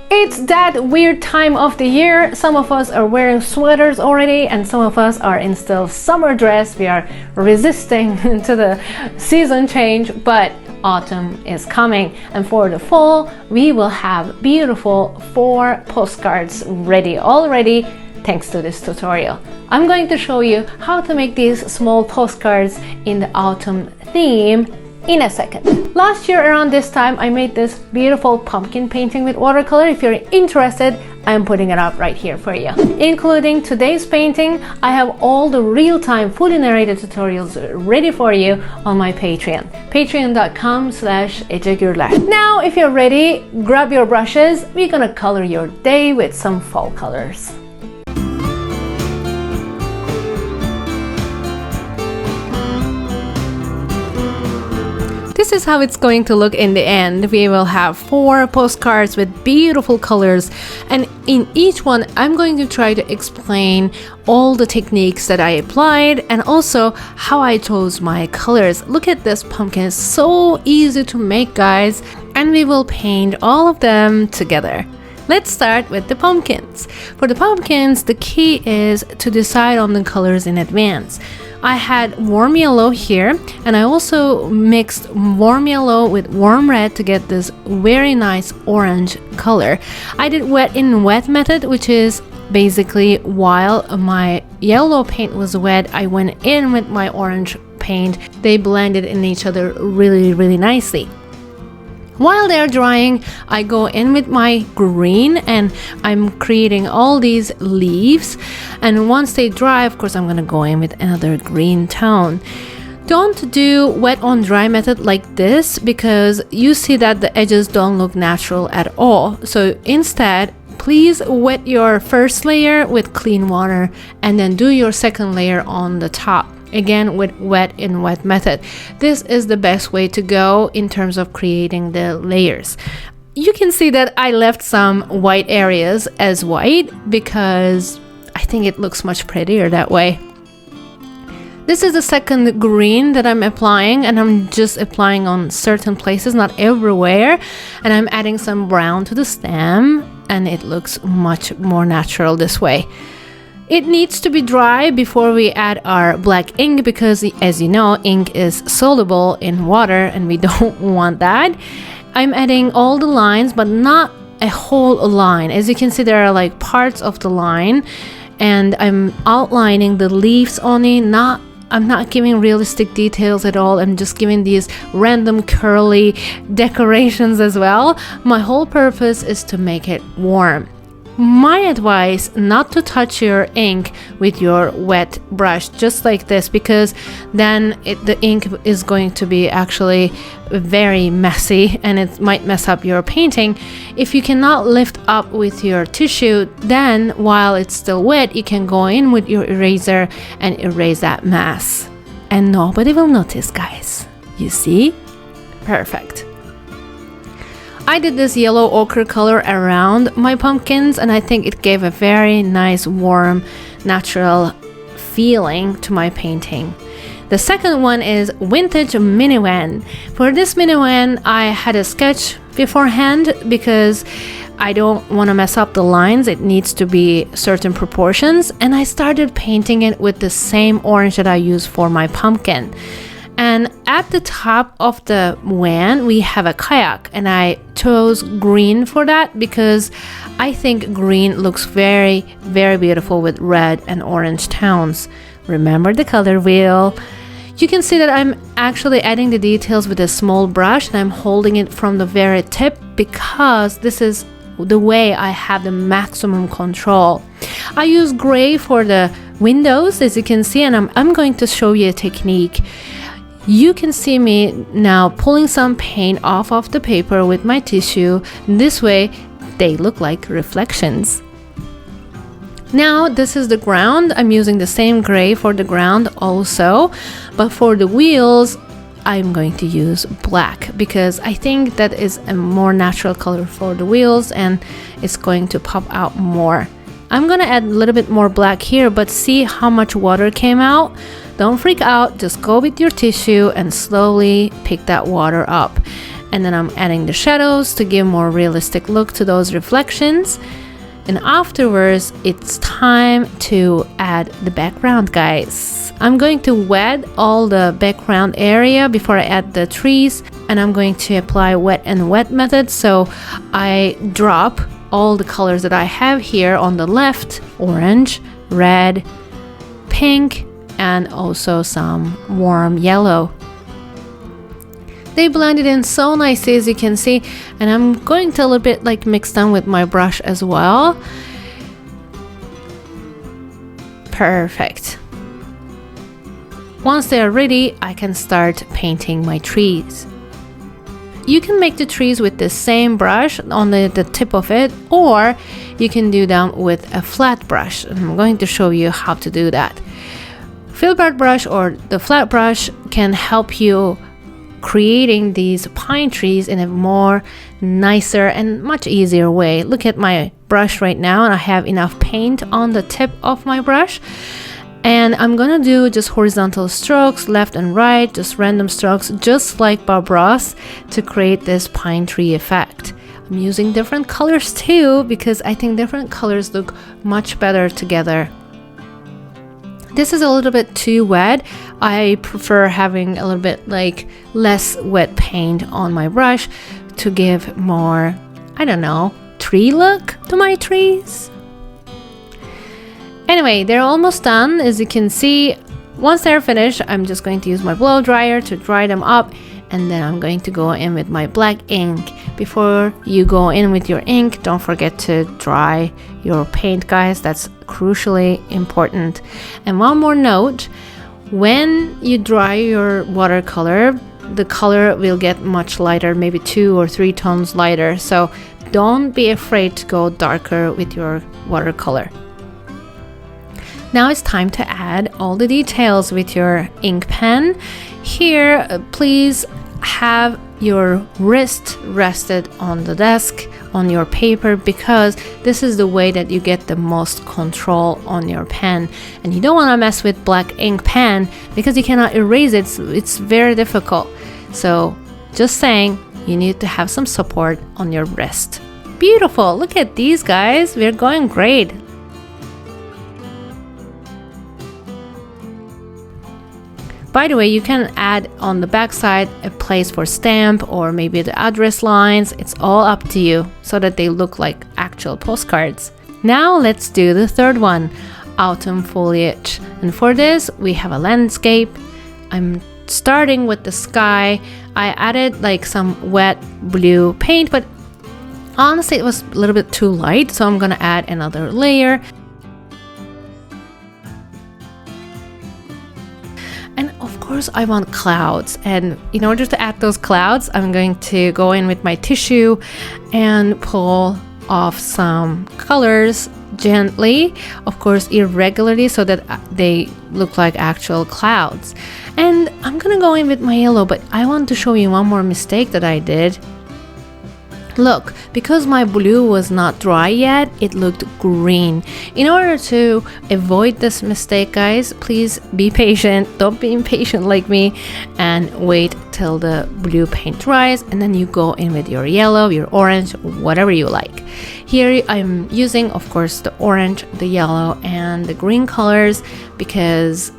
It's that weird time of the year. Some of us are wearing sweaters already, and some of us are in still summer dress. We are resisting to the season change, but autumn is coming, and for the fall we will have beautiful 4 postcards ready already thanks to this tutorial. I'm going to show you how to make these small postcards in the autumn theme in a second. Last year around this time I made this beautiful pumpkin painting with watercolor. If you're interested, I'm putting it up right here for you. Including today's painting, I have all the real-time fully narrated tutorials ready for you on my Patreon. patreon.com/Ece Gurler. Now if you're ready, grab your brushes. We're gonna color your day with some fall colors. This is how it's going to look in the end. We will have 4 postcards with beautiful colors, and in each one I'm going to try to explain all the techniques that I applied and also how I chose my colors. Look at this pumpkin, it's so easy to make, guys, and we will paint all of them together. Let's start with the pumpkins. For the pumpkins, the key is to decide on the colors in advance. I had warm yellow here, and I also mixed warm yellow with warm red to get this very nice orange color. I did wet in wet method, which is basically while my yellow paint was wet, I went in with my orange paint. They blended in each other really nicely. While they're drying, I go in with my green and I'm creating all these leaves, and once they dry, of course, I'm gonna go in with another green tone. Don't do wet on dry method like this because you see that the edges don't look natural at all. So instead, please wet your first layer with clean water and then do your second layer on the top. Again with wet in wet method. This is the best way to go in terms of creating the layers. You can see that I left some white areas as white because I think it looks much prettier that way. This is the second green that I'm applying, and I'm just applying on certain places, not everywhere, and I'm adding some brown to the stem, and it looks much more natural this way. It needs to be dry before we add our black ink because, as you know, ink is soluble in water and we don't want that. I'm adding all the lines but not a whole line. As you can see, there are like parts of the line, and I'm outlining the leaves only. I'm not giving realistic details at all. I'm just giving these random curly decorations as well. My whole purpose is to make it warm. My advice, not to touch your ink with your wet brush just like this, because then the ink is going to be actually very messy and it might mess up your painting. If you cannot lift up with your tissue, then while it's still wet, you can go in with your eraser and erase that mess. And nobody will notice, guys. You see? Perfect. I did this yellow ochre color around my pumpkins, and I think it gave a very nice, warm, natural feeling to my painting. The second one is vintage minivan. For this minivan, I had a sketch beforehand because I don't want to mess up the lines. It needs to be certain proportions, and I started painting it with the same orange that I use for my pumpkin. And at the top of the van we have a kayak, and I chose green for that because I think green looks very beautiful with red and orange tones. Remember the color wheel. You can see that I'm actually adding the details with a small brush, and I'm holding it from the very tip because this is the way I have the maximum control. I use gray for the windows, as you can see, and I'm going to show you a technique. You can see me now pulling some paint off of the paper with my tissue. This way they look like reflections. Now this is the ground. I'm using the same gray for the ground also, but for the wheels I'm going to use black because I think that is a more natural color for the wheels and it's going to pop out more. I'm gonna add a little bit more black here, but see how much water came out? Don't freak out, just go with your tissue and slowly pick that water up. and then I'm adding the shadows to give more realistic look to those reflections. And afterwards, it's time to add the background, guys. I'm going to wet all the background area before I add the trees, and I'm going to apply wet and wet method. So I drop all the colors that I have here on the left: orange, red, pink, and also some warm yellow. They blended in so nicely, as you can see, and I'm going to a little bit like mix them with my brush as well. Perfect. Once they are ready, I can start painting my trees. You can make the trees with the same brush on the tip of it, or you can do them with a flat brush. And I'm going to show you how to do that. Filbert brush or the flat brush can help you creating these pine trees in a more nicer and much easier way. Look at my brush right now, and I have enough paint on the tip of my brush, and I'm gonna do just horizontal strokes left and right, just random strokes, just like Bob Ross, to create this pine tree effect. I'm using different colors too, because I think different colors look much better together. This is a little bit too wet. I prefer having a little bit like less wet paint on my brush to give more, I don't know, tree look to my trees. Anyway, they're almost done. As you can see, once they're finished, I'm just going to use my blow dryer to dry them up, and then I'm going to go in with my black ink. Before you go in with your ink, don't forget to dry your paint, guys. That's crucially important. And one more note, when you dry your watercolor, the color will get much lighter, maybe 2 or 3 tones lighter. So don't be afraid to go darker with your watercolor. Now it's time to add all the details with your ink pen. Here, please have your wrist rested on the desk, on your paper, because this is the way that you get the most control on your pen. And you don't want to mess with black ink pen because you cannot erase it. It's very difficult. So just saying, you need to have some support on your wrist. Beautiful. Look at these, guys. We're going great. By the way, you can add on the back side a place for stamp or maybe the address lines. It's all up to you so that they look like actual postcards. Now let's do the third one, autumn foliage. And for this, we have a landscape. I'm starting with the sky. I added like some wet blue paint, but honestly, it was a little bit too light, so I'm gonna add another layer. And of course, I want clouds. And in order to add those clouds, I'm going to go in with my tissue and pull off some colors gently, of course irregularly, so that they look like actual clouds. And I'm gonna go in with my yellow, but I want to show you one more mistake that I did. Look, because my blue was not dry yet, it looked green. In order to avoid this mistake, guys, please be patient. Don't be impatient like me, and wait till the blue paint dries, and then you go in with your yellow, your orange, whatever you like. Here I'm using, of course, the orange, the yellow, and the green colors, because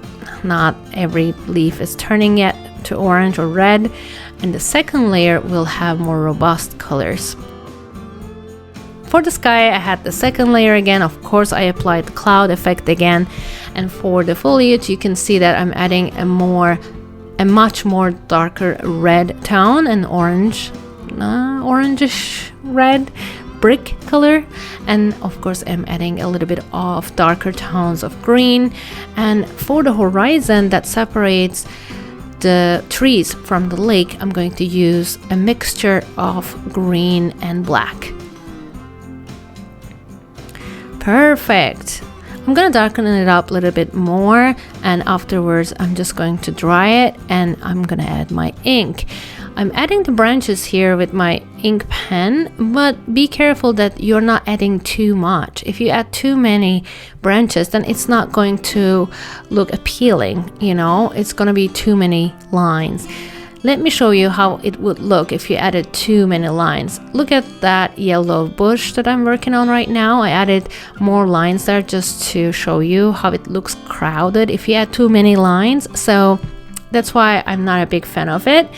not every leaf is turning yet to orange or red. And the second layer will have more robust colors. For the sky, I had the second layer again. Of course, I applied the cloud effect again. And for the foliage, you can see that I'm adding a much more darker red tone, and orange, orangish red brick color. And of course, I'm adding a little bit of darker tones of green. And for the horizon that separates the trees from the lake, I'm going to use a mixture of green and black. Perfect. I'm gonna darken it up a little bit more, and afterwards I'm just going to dry it, and I'm gonna add my ink. I'm adding the branches here with my ink pen, but be careful that you're not adding too much. If you add too many branches, then it's not going to look appealing, you know, it's gonna be too many lines. Let me show you how it would look if you added too many lines. Look at that yellow bush that I'm working on right now. I added more lines there just to show you how it looks crowded if you add too many lines. So that's why I'm not a big fan of it.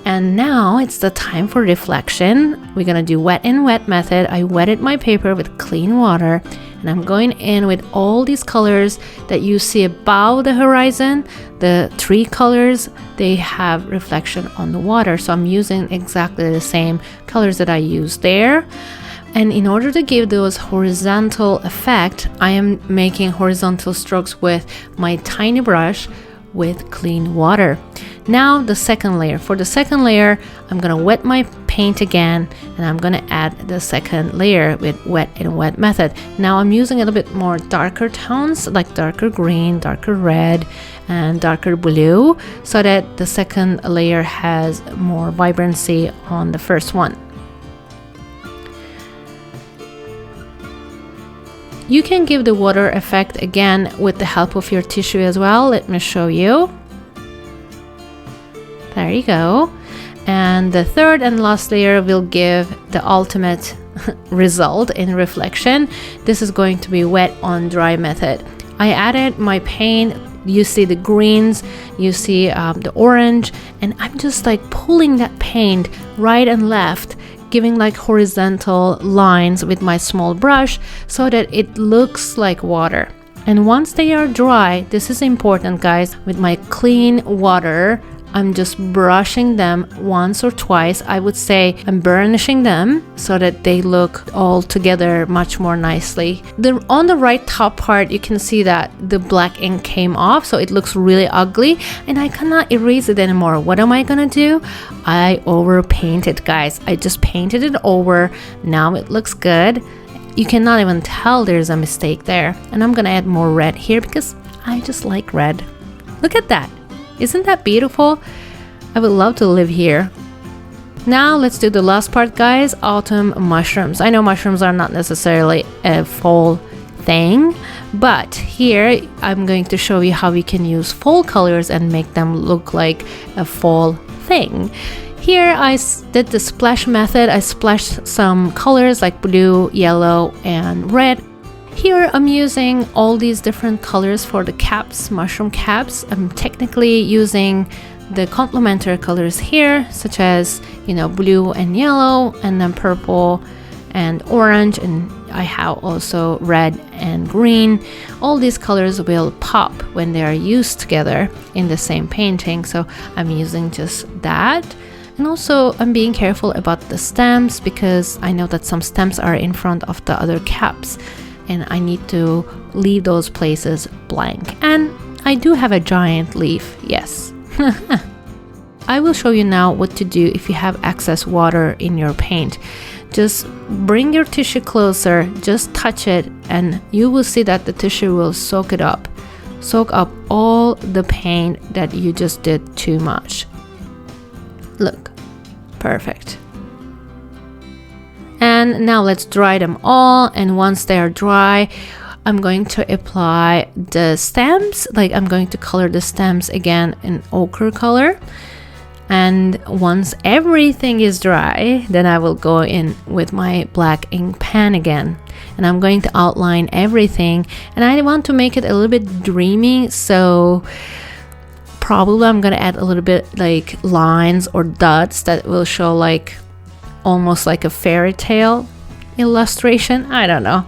And now it's the time for reflection. We're gonna do wet and wet method. I wetted my paper with clean water, and I'm going in with all these colors that you see above the horizon. The three colors, they have reflection on the water. So I'm using exactly the same colors that I used there. And in order to give those horizontal effect, I am making horizontal strokes with my tiny brush with clean water. Now the second layer. For the second layer, I'm gonna wet my paint again, and I'm gonna add the second layer with wet and wet method. Now I'm using a little bit more darker tones, like darker green, darker red, and darker blue, so that the second layer has more vibrancy on the first one. You can give the water effect again with the help of your tissue as well. Let me show you. There you go. And the third and last layer will give the ultimate result in reflection. This is going to be wet on dry method. I added my paint. You see the greens, you see the orange, and I'm just like pulling that paint right and left, giving like horizontal lines with my small brush so that it looks like water. And once they are dry, this is important, guys, with my clean water, I'm just brushing them once or twice. I would say I'm burnishing them so that they look all together much more nicely. On the right top part, you can see that the black ink came off, so it looks really ugly, and I cannot erase it anymore. What am I gonna do? I overpainted, guys. I just painted it over. Now it looks good. You cannot even tell there's a mistake there. And I'm gonna add more red here because I just like red. Look at that. Isn't that beautiful? I would love to live here. Now let's do the last part, guys. Autumn mushrooms. I know mushrooms are not necessarily a fall thing, but here I'm going to show you how we can use fall colors and make them look like a fall thing. Here I did the splash method. I splashed some colors like blue, yellow, and red. Here I'm using all these different colors for the caps, mushroom caps. I'm technically using the complementary colors here, such as, you know, blue and yellow, and then purple and orange, and I have also red and green. All these colors will pop when they are used together in the same painting, so I'm using just that. And also I'm being careful about the stems because I know that some stems are in front of the other caps, and I need to leave those places blank. And I do have a giant leaf, yes. I will show you now what to do if you have excess water in your paint. Just bring your tissue closer, just touch it, and you will see that the tissue will soak it up. Soak up all the paint that you just did too much. Look, perfect. And now let's dry them all, and once they are dry, I'm going to apply the stems. Like, I'm going to color the stems again in ochre color. And once everything is dry, then I will go in with my black ink pen again, and I'm going to outline everything, and I want to make it a little bit dreamy, so probably I'm gonna add a little bit like lines or dots that will show like almost like a fairy tale illustration. I don't know,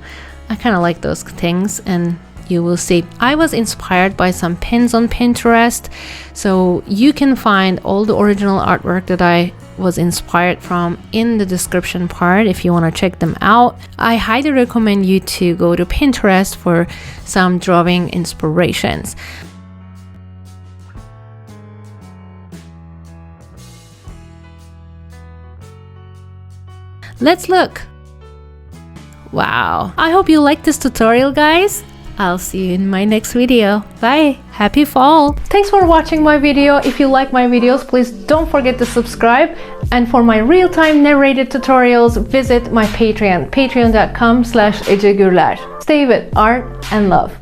I kind of like those things, and you will see I was inspired by some pins on Pinterest, so you can find all the original artwork that I was inspired from in the description part if you want to check them out. I highly recommend you to go to Pinterest for some drawing inspirations. Let's look. Wow, I hope you liked this tutorial, guys. I'll see you in my next video. Bye. Happy fall. Thanks for watching my video. If you like my videos, please don't forget to subscribe. And for my real-time narrated tutorials, visit my Patreon, patreon.com/Ece Gurler. Stay with art and love.